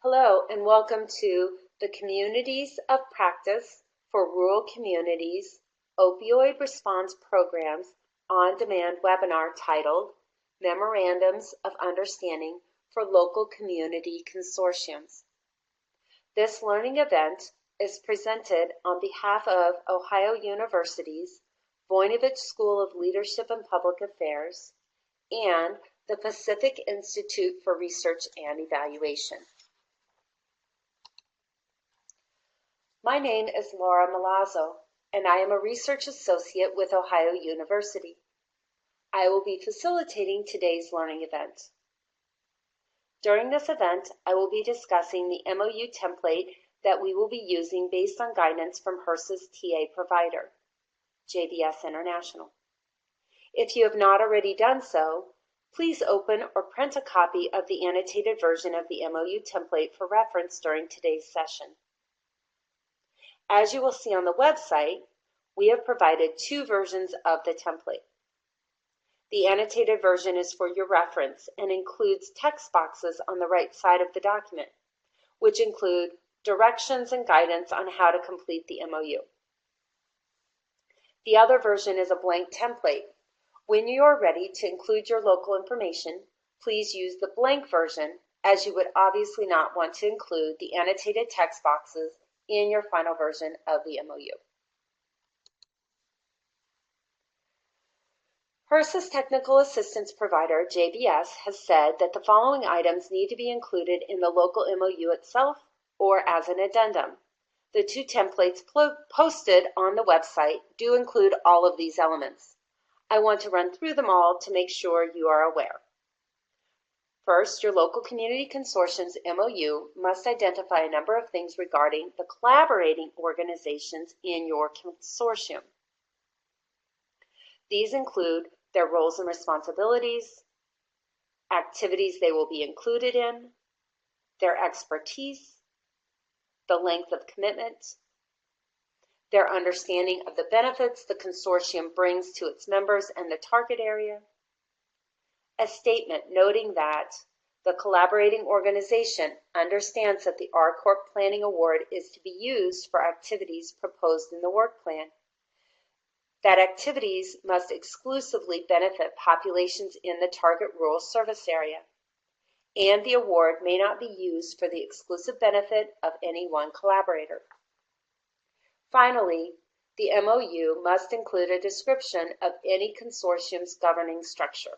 Hello and welcome to the Communities of Practice for Rural Communities Opioid Response Programs on-demand webinar titled Memorandums of Understanding for Local Community Consortiums. This learning event is presented on behalf of Ohio University's Voinovich School of Leadership and Public Affairs and the Pacific Institute for Research and Evaluation. My name is Laura Milazzo, and I am a research associate with Ohio University. I will be facilitating today's learning event. During this event, I will be discussing the MOU template that we will be using based on guidance from HRSA's TA provider, JBS International. If you have not already done so, please open or print a copy of the annotated version of the MOU template for reference during today's session. As you will see on the website, we have provided two versions of the template. The annotated version is for your reference and includes text boxes on the right side of the document, which include directions and guidance on how to complete the MOU. The other version is a blank template. When you are ready to include your local information, please use the blank version, as you would obviously not want to include the annotated text boxes in your final version of the MOU. HRSA's technical assistance provider, JBS, has said that the following items need to be included in the local MOU itself or as an addendum. The two templates posted on the website do include all of these elements. I want to run through them all to make sure you are aware. First, your local community consortium's MOU must identify a number of things regarding the collaborating organizations in your consortium. These include their roles and responsibilities, activities they will be included in, their expertise, the length of commitment, their understanding of the benefits the consortium brings to its members and the target area, a statement noting that the collaborating organization understands that the RCORP Planning Award is to be used for activities proposed in the work plan, that activities must exclusively benefit populations in the target rural service area, and the award may not be used for the exclusive benefit of any one collaborator. Finally, the MOU must include a description of any consortium's governing structure.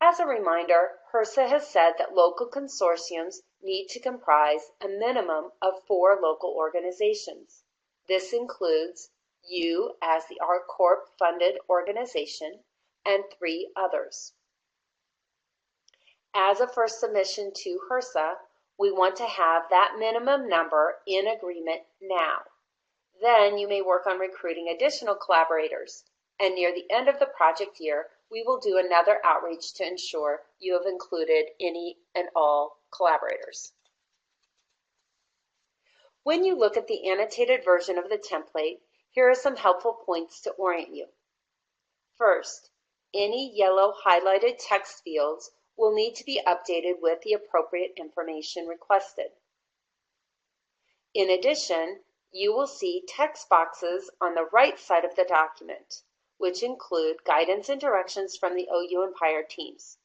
As a reminder, HRSA has said that local consortiums need to comprise a minimum of 4 local organizations. This includes you as the RCORP funded organization and 3 others. As a first submission to HRSA, we want to have that minimum number in agreement now. Then you may work on recruiting additional collaborators, and near the end of the project year, we will do another outreach to ensure you have included any and all collaborators. When you look at the annotated version of the template, here are some helpful points to orient you. First, any yellow highlighted text fields will need to be updated with the appropriate information requested. In addition, you will see text boxes on the right side of the document, which include guidance and directions from the OU and PIRE teams.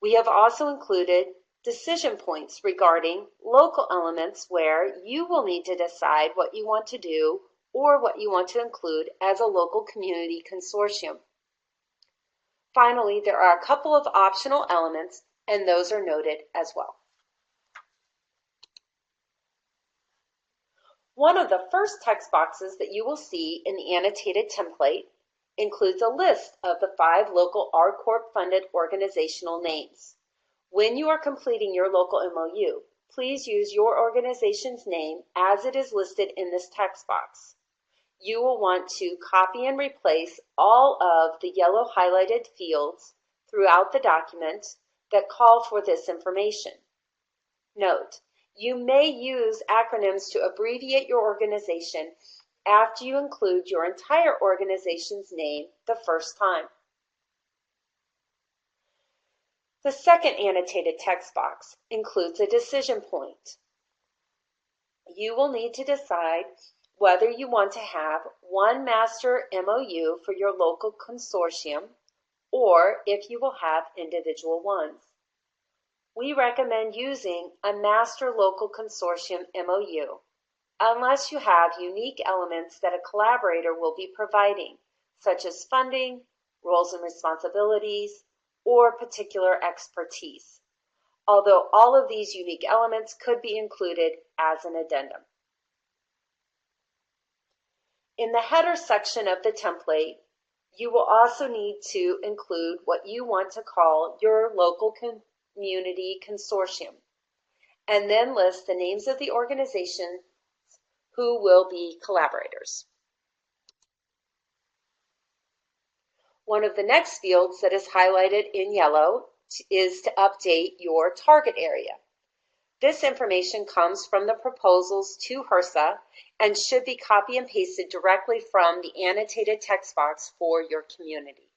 We have also included decision points regarding local elements where you will need to decide what you want to do or what you want to include as a local community consortium. Finally, there are a couple of optional elements, and those are noted as well. One of the first text boxes that you will see in the annotated template includes a list of the 5 local RCORP-funded organizational names. When you are completing your local MOU, please use your organization's name as it is listed in this text box. You will want to copy and replace all of the yellow highlighted fields throughout the document that call for this information. Note, you may use acronyms to abbreviate your organization after you include your entire organization's name the first time. The second annotated text box includes a decision point. You will need to decide whether you want to have one master MOU for your local consortium or if you will have individual ones. We recommend using a master local consortium MOU unless you have unique elements that a collaborator will be providing, such as funding, roles and responsibilities, or particular expertise, although all of these unique elements could be included as an addendum. In the header section of the template, you will also need to include what you want to call your local community consortium, and then list the names of the organizations who will be collaborators. One of the next fields that is highlighted in yellow is to update your target area. This information comes from the proposals to HRSA and should be copy and pasted directly from the annotated text box for your community.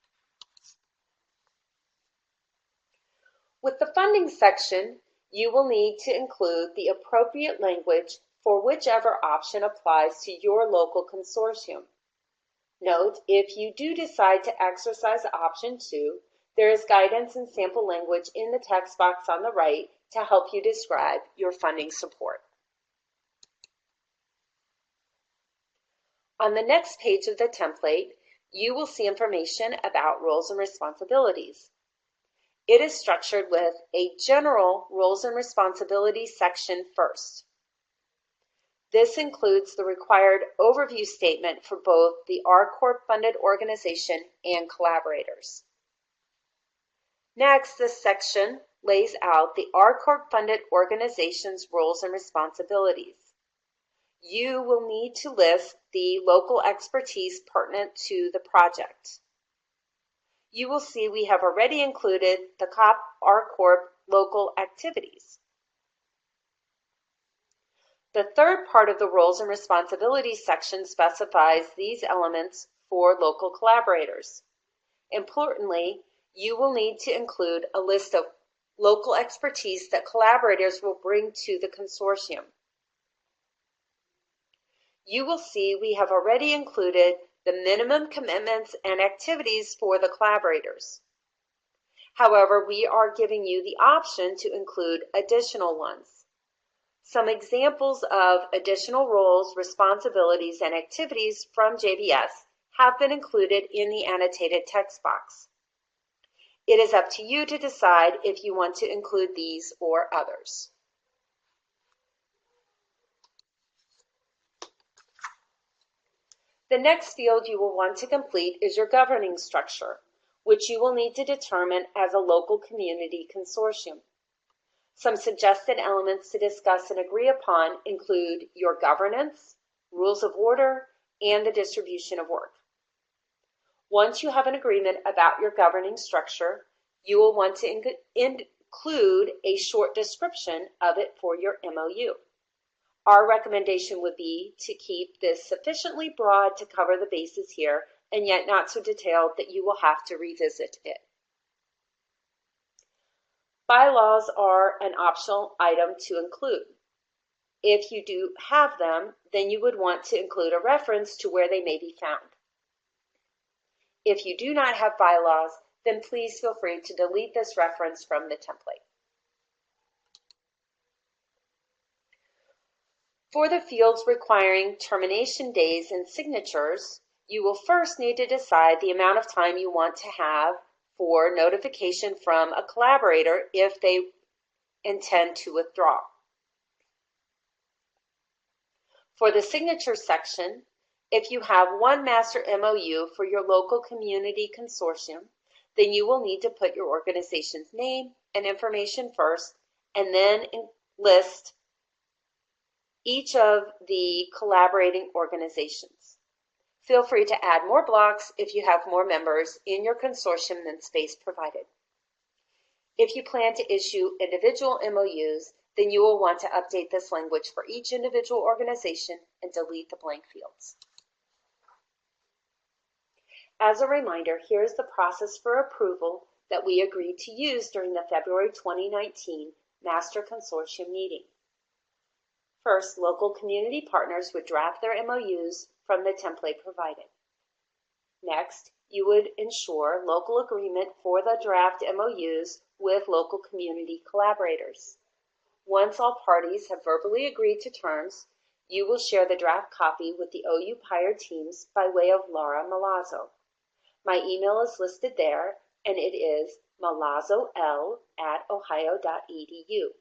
With the funding section, you will need to include the appropriate language for whichever option applies to your local consortium. Note, if you do decide to exercise option 2, there is guidance and sample language in the text box on the right to help you describe your funding support. On the next page of the template, you will see information about roles and responsibilities. It is structured with a general roles and responsibilities section first. This includes the required overview statement for both the RCORP funded organization and collaborators. Next, this section lays out the RCORP funded organization's roles and responsibilities. You will need to list the local expertise pertinent to the project. You will see we have already included the COP-RCORP local activities. The third part of the roles and responsibilities section specifies these elements for local collaborators. Importantly, you will need to include a list of local expertise that collaborators will bring to the consortium. You will see we have already included the minimum commitments and activities for the collaborators. However, we are giving you the option to include additional ones. Some examples of additional roles, responsibilities, and activities from JBS have been included in the annotated text box. It is up to you to decide if you want to include these or others. The next field you will want to complete is your governing structure, which you will need to determine as a local community consortium. Some suggested elements to discuss and agree upon include your governance, rules of order, and the distribution of work. Once you have an agreement about your governing structure, you will want to include a short description of it for your MOU. Our recommendation would be to keep this sufficiently broad to cover the bases here, and yet not so detailed that you will have to revisit it. Bylaws are an optional item to include. If you do have them, then you would want to include a reference to where they may be found. If you do not have bylaws, then please feel free to delete this reference from the template. For the fields requiring termination days and signatures, you will first need to decide the amount of time you want to have for notification from a collaborator if they intend to withdraw. For the signature section, if you have one master MOU for your local community consortium, then you will need to put your organization's name and information first, and then list each of the collaborating organizations. Feel free to add more blocks if you have more members in your consortium than space provided. If you plan to issue individual MOUs, then you will want to update this language for each individual organization and delete the blank fields. As a reminder, here is the process for approval that we agreed to use during the February 2019 Master Consortium meeting. First, local community partners would draft their MOUs from the template provided. Next, you would ensure local agreement for the draft MOUs with local community collaborators. Once all parties have verbally agreed to terms, you will share the draft copy with the OU PIRE teams by way of Laura Malazzo. My email is listed there, and it is malazzoL@ohio.edu.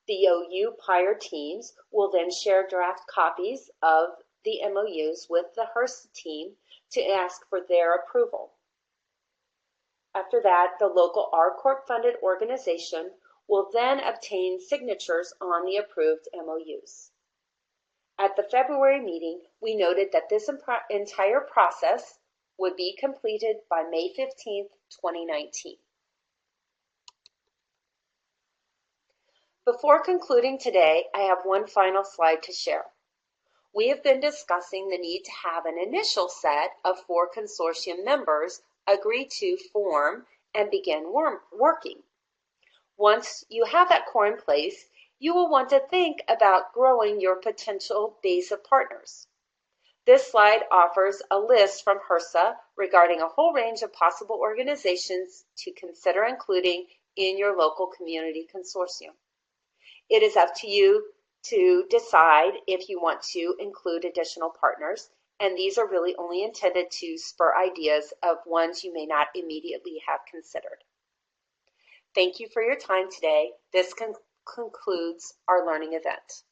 The OU PIRE teams will then share draft copies of the MOUs with the HRSA team to ask for their approval. After that, the local RCORP funded organization will then obtain signatures on the approved MOUs. At the February meeting, we noted that this entire process would be completed by May 15, 2019. Before concluding today, I have one final slide to share. We have been discussing the need to have an initial set of 4 consortium members agree to form and begin working. Once you have that core in place, you will want to think about growing your potential base of partners. This slide offers a list from HRSA regarding a whole range of possible organizations to consider including in your local community consortium. It is up to you to decide if you want to include additional partners, and these are really only intended to spur ideas of ones you may not immediately have considered. Thank you for your time today. This concludes our learning event.